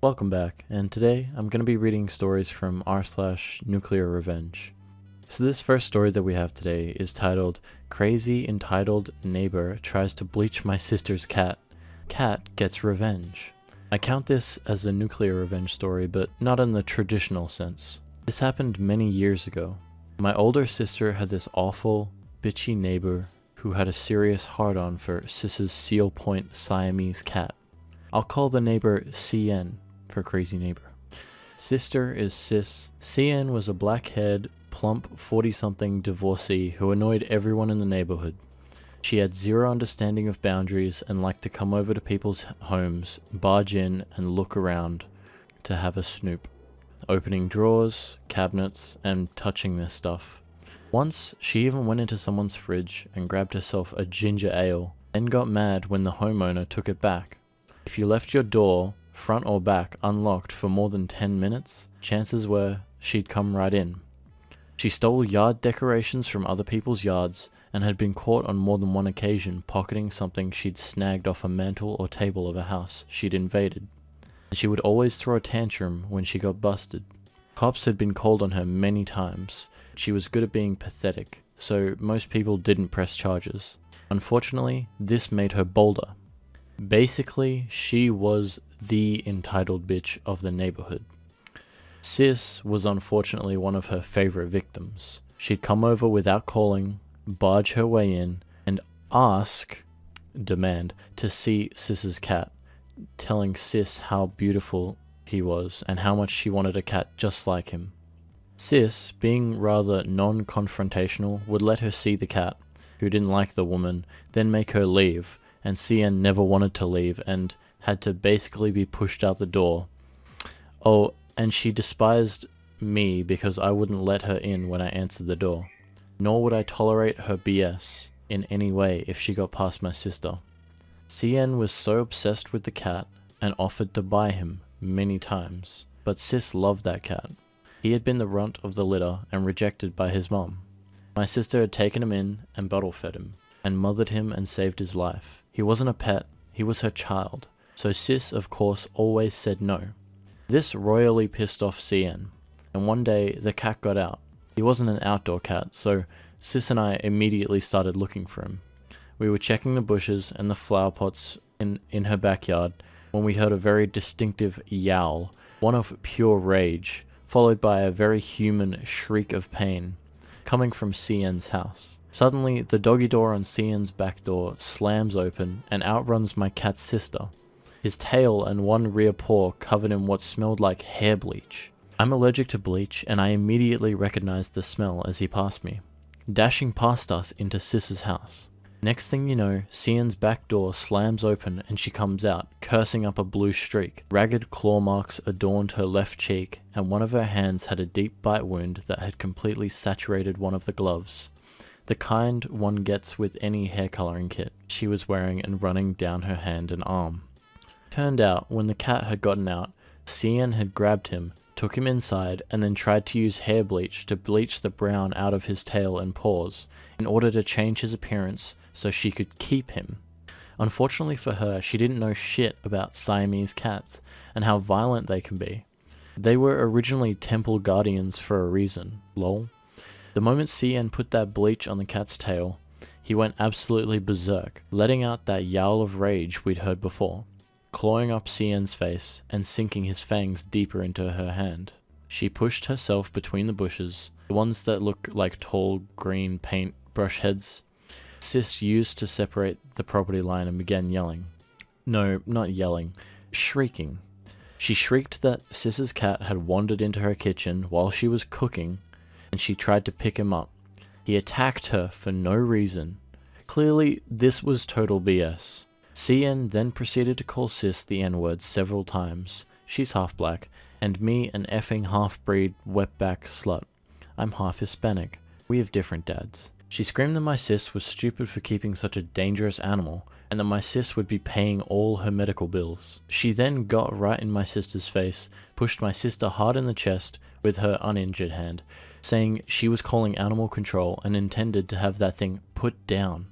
Welcome back, and today I'm going to be reading stories from r/nuclearrevenge. So this first story that we have today is titled, Crazy Entitled Neighbor Tries to Bleach My Sister's Cat. Cat Gets Revenge. I count this as a nuclear revenge story, but not in the traditional sense. This happened many years ago. My older sister had this awful, bitchy neighbor who had a serious hard-on for Sis's Seal Point Siamese cat. I'll call the neighbor CN for Crazy Neighbor. Sister is Sis. CN was a black-haired, plump 40-something divorcee who annoyed everyone in the neighborhood. She had zero understanding of boundaries and liked to come over to people's homes, barge in, and look around to have a snoop, opening drawers, cabinets, and touching their stuff. Once, she even went into someone's fridge and grabbed herself a ginger ale, then got mad when the homeowner took it back. If you left your door, front or back, unlocked for more than 10 minutes, chances were she'd come right in. She stole yard decorations from other people's yards and had been caught on more than one occasion pocketing something she'd snagged off a mantel or table of a house she'd invaded. And she would always throw a tantrum when she got busted. Cops had been called on her many times. She was good at being pathetic, so most people didn't press charges. Unfortunately, this made her bolder. Basically, she was the entitled bitch of the neighborhood. Sis was unfortunately one of her favorite victims. She'd come over without calling, barge her way in, and demand, to see Sis's cat, telling Sis how beautiful he was and how much she wanted a cat just like him. Sis, being rather non-confrontational, would let her see the cat, who didn't like the woman, then make her leave, and CN never wanted to leave and had to basically be pushed out the door. Oh, and she despised me because I wouldn't let her in when I answered the door. Nor would I tolerate her BS in any way if she got past my sister. CN was so obsessed with the cat and offered to buy him many times, but Sis loved that cat. He had been the runt of the litter and rejected by his mom. My sister had taken him in and bottle fed him, and mothered him and saved his life. He wasn't a pet, he was her child, so Sis, of course, always said no. This royally pissed off CN, and one day the cat got out. He wasn't an outdoor cat, so Sis and I immediately started looking for him. We were checking the bushes and the flower pots in her backyard when we heard a very distinctive yowl, one of pure rage, followed by a very human shriek of pain, coming from CN's house. Suddenly, the doggy door on CN's back door slams open and outruns my cat's sister, his tail and one rear paw covered in what smelled like hair bleach. I'm allergic to bleach, and I immediately recognized the smell as he passed me, dashing past us into Sis's house. Next thing you know, CN's back door slams open and she comes out, cursing up a blue streak. Ragged claw marks adorned her left cheek, and one of her hands had a deep bite wound that had completely saturated one of the gloves. The kind one gets with any hair coloring kit she was wearing and running down her hand and arm. Turned out, when the cat had gotten out, CN had grabbed him, took him inside, and then tried to use hair bleach to bleach the brown out of his tail and paws, in order to change his appearance so she could keep him. Unfortunately for her, she didn't know shit about Siamese cats, and how violent they can be. They were originally temple guardians for a reason, lol. The moment CN put that bleach on the cat's tail, he went absolutely berserk, letting out that yowl of rage we'd heard before, clawing up CN's face and sinking his fangs deeper into her hand. She pushed herself between the bushes, the ones that look like tall green paint brush heads Sis used to separate the property line, and began yelling. No, not yelling, shrieking. She shrieked that Sis's cat had wandered into her kitchen while she was cooking, and she tried to pick him up. He attacked her for no reason. Clearly, this was total BS. CN then proceeded to call Sis the N-word several times. She's half black, and me an effing half-breed wetback slut. I'm half Hispanic. We have different dads. She screamed that my sis was stupid for keeping such a dangerous animal, and that my sis would be paying all her medical bills. She then got right in my sister's face, pushed my sister hard in the chest with her uninjured hand, saying she was calling animal control and intended to have that thing put down.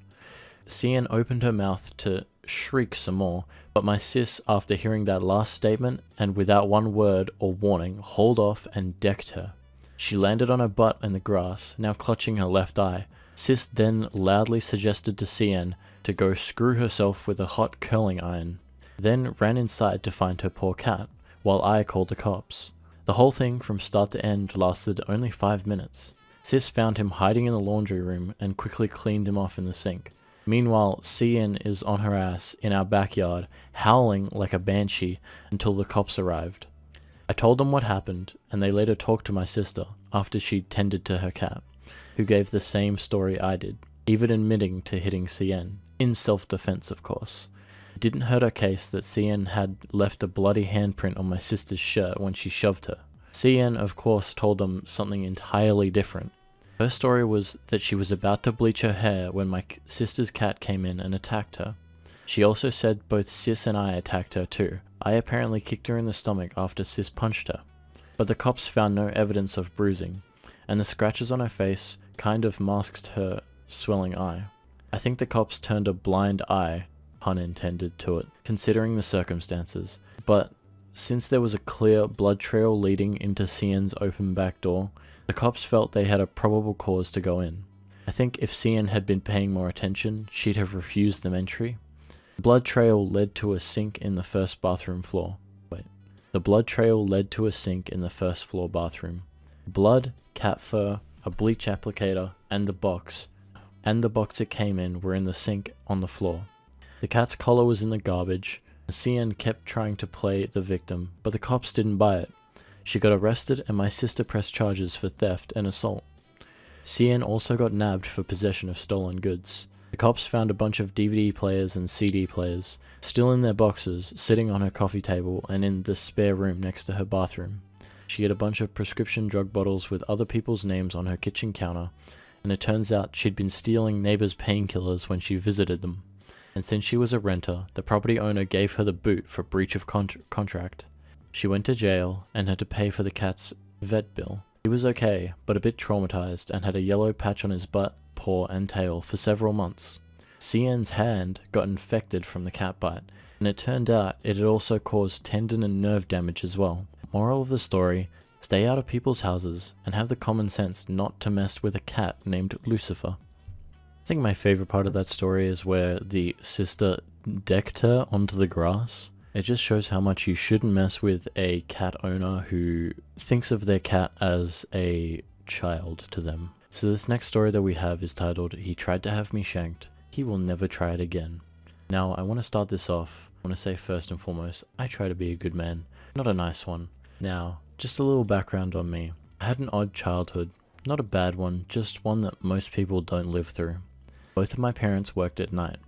CN opened her mouth to shriek some more, but my sis, after hearing that last statement and without one word or warning, hauled off and decked her. She landed on her butt in the grass, now clutching her left eye. Sis then loudly suggested to CN to go screw herself with a hot curling iron, then ran inside to find her poor cat, while I called the cops. The whole thing from start to end lasted only 5 minutes. Sis found him hiding in the laundry room and quickly cleaned him off in the sink. Meanwhile, CN is on her ass in our backyard, howling like a banshee until the cops arrived. I told them what happened, and they later talked to my sister after she tended to her cat, who gave the same story I did, even admitting to hitting CN, in self-defense of course. It didn't hurt her case that CN had left a bloody handprint on my sister's shirt when she shoved her. CN of course told them something entirely different. Her story was that she was about to bleach her hair when my sister's cat came in and attacked her. She also said both Sis and I attacked her too. I apparently kicked her in the stomach after Sis punched her. But the cops found no evidence of bruising, and the scratches on her face kind of masked her swelling eye. I think the cops turned a blind eye, pun intended, to it, considering the circumstances. But since there was a clear blood trail leading into CN's open back door, the cops felt they had a probable cause to go in. I think if CN had been paying more attention, she'd have refused them entry. The blood trail led to a sink in the first bathroom floor. The blood trail led to a sink in the first floor bathroom. Blood, cat fur, a bleach applicator, and the box it came in were in the sink on the floor. The cat's collar was in the garbage. CN kept trying to play the victim, but the cops didn't buy it. She got arrested and my sister pressed charges for theft and assault. CN also got nabbed for possession of stolen goods. The cops found a bunch of DVD players and CD players, still in their boxes, sitting on her coffee table and in the spare room next to her bathroom. She had a bunch of prescription drug bottles with other people's names on her kitchen counter, and it turns out she'd been stealing neighbors' painkillers when she visited them. And since she was a renter, the property owner gave her the boot for breach of contract. She went to jail and had to pay for the cat's vet bill. He was okay, but a bit traumatized and had a yellow patch on his butt, paw and tail for several months. CN's hand got infected from the cat bite, and it turned out it had also caused tendon and nerve damage as well. Moral of the story, stay out of people's houses and have the common sense not to mess with a cat named Lucifer. I think my favorite part of that story is where the sister decked her onto the grass. It just shows how much you shouldn't mess with a cat owner who thinks of their cat as a child to them. So this next story that we have is titled, "He Tried to Have Me Shanked. He Will Never Try It Again." Now, I want to start this off. I want to say first and foremost, I try to be a good man, not a nice one. Now, just a little background on me. I had an odd childhood. Not a bad one, just one that most people don't live through. Both of my parents worked at night.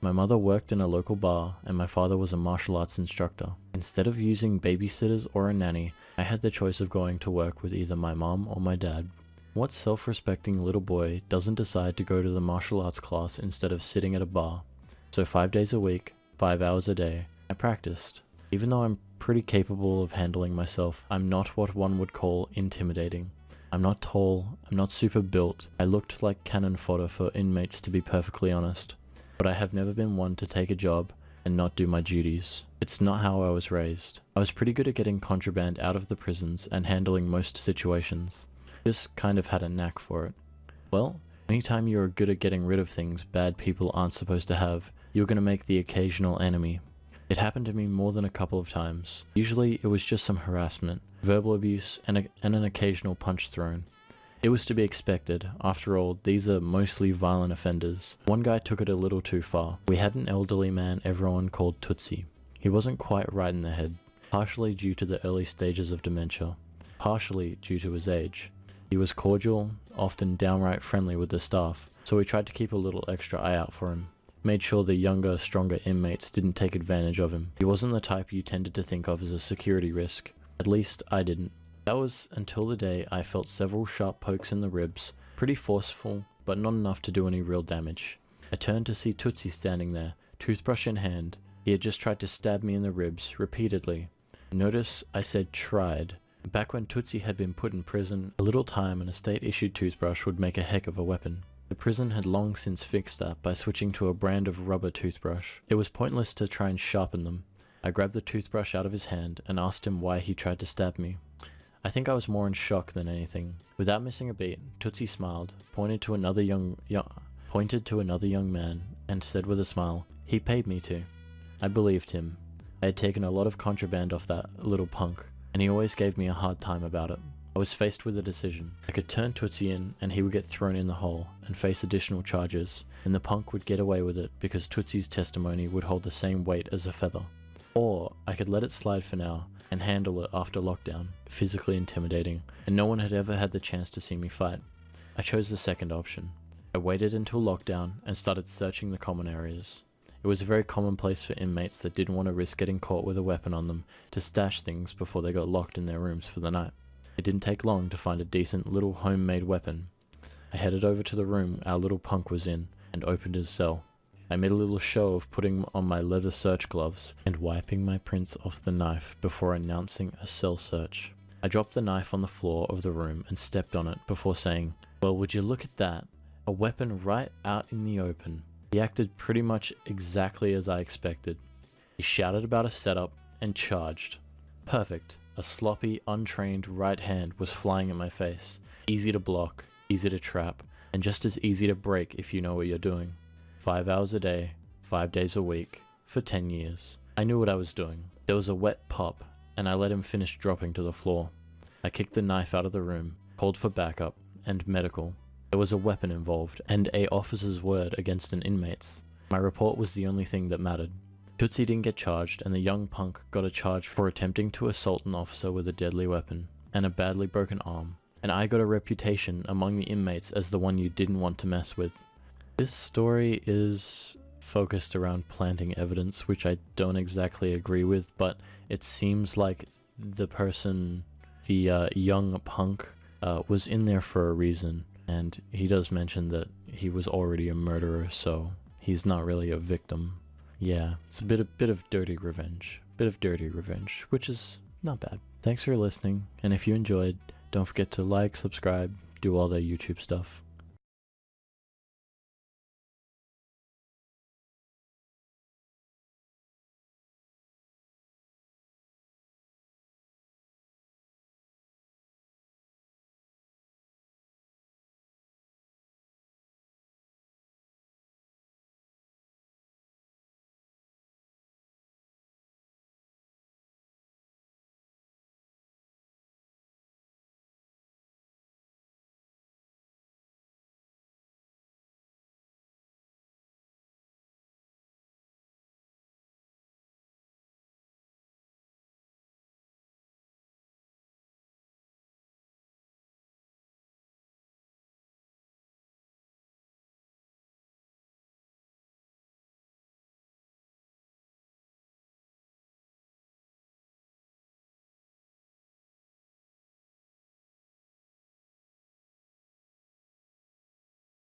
My mother worked in a local bar, and my father was a martial arts instructor. Instead of using babysitters or a nanny, I had the choice of going to work with either my mom or my dad. What self-respecting little boy doesn't decide to go to the martial arts class instead of sitting at a bar? So 5 days a week, 5 hours a day, I practiced. Even though I'm pretty capable of handling myself, I'm not what one would call intimidating. I'm not tall, I'm not super built. I looked like cannon fodder for inmates, to be perfectly honest. But I have never been one to take a job and not do my duties. It's not how I was raised. I was pretty good at getting contraband out of the prisons and handling most situations. Just kind of had a knack for it. Well, anytime you're good at getting rid of things bad people aren't supposed to have, you're gonna make the occasional enemy. It happened to me more than a couple of times. Usually it was just some harassment, verbal abuse, and an occasional punch thrown. It was to be expected. After all, these are mostly violent offenders. One guy took it a little too far. We had an elderly man everyone called Tootsie. He wasn't quite right in the head, partially due to the early stages of dementia, partially due to his age. He was cordial, often downright friendly with the staff, so we tried to keep a little extra eye out for him. Made sure the younger, stronger inmates didn't take advantage of him. He wasn't the type you tended to think of as a security risk. At least I didn't. That was until the day I felt several sharp pokes in the ribs, pretty forceful, but not enough to do any real damage. I turned to see Tootsie standing there, toothbrush in hand. He had just tried to stab me in the ribs, repeatedly. Notice I said tried. Back when Tootsie had been put in prison, a little time and a state-issued toothbrush would make a heck of a weapon. The prison had long since fixed that by switching to a brand of rubber toothbrush. It was pointless to try and sharpen them. I grabbed the toothbrush out of his hand and asked him why he tried to stab me. I think I was more in shock than anything. Without missing a beat, Tootsie smiled, pointed to another young man, and said with a smile, "He paid me to." I believed him. I had taken a lot of contraband off that little punk, and he always gave me a hard time about it. I was faced with a decision. I could turn Tootsie in and he would get thrown in the hole and face additional charges, and the punk would get away with it because Tootsie's testimony would hold the same weight as a feather. Or I could let it slide for now and handle it after lockdown, physically intimidating, and no one had ever had the chance to see me fight. I chose the second option. I waited until lockdown and started searching the common areas. It was very commonplace for inmates that didn't want to risk getting caught with a weapon on them to stash things before they got locked in their rooms for the night. It didn't take long to find a decent little homemade weapon. I headed over to the room our little punk was in and opened his cell. I made a little show of putting on my leather search gloves and wiping my prints off the knife before announcing a cell search. I dropped the knife on the floor of the room and stepped on it before saying, "Well, would you look at that? A weapon right out in the open." He acted pretty much exactly as I expected. He shouted about a setup and charged. Perfect. A sloppy, untrained right hand was flying at my face. Easy to block, easy to trap, and just as easy to break if you know what you're doing. 5 hours a day, 5 days a week, for 10 years. I knew what I was doing. There was a wet pop, and I let him finish dropping to the floor. I kicked the knife out of the room, called for backup, and medical. There was a weapon involved, and a officer's word against an inmate's. My report was the only thing that mattered. Tootsie didn't get charged, and the young punk got a charge for attempting to assault an officer with a deadly weapon, and a badly broken arm. And I got a reputation among the inmates as the one you didn't want to mess with. This story is focused around planting evidence, which I don't exactly agree with, but it seems like the person, the young punk, was in there for a reason. And he does mention that he was already a murderer, so he's not really a victim. Yeah, it's a bit of dirty revenge. Which is not bad. Thanks for listening, and if you enjoyed, don't forget to like, subscribe, do all that YouTube stuff.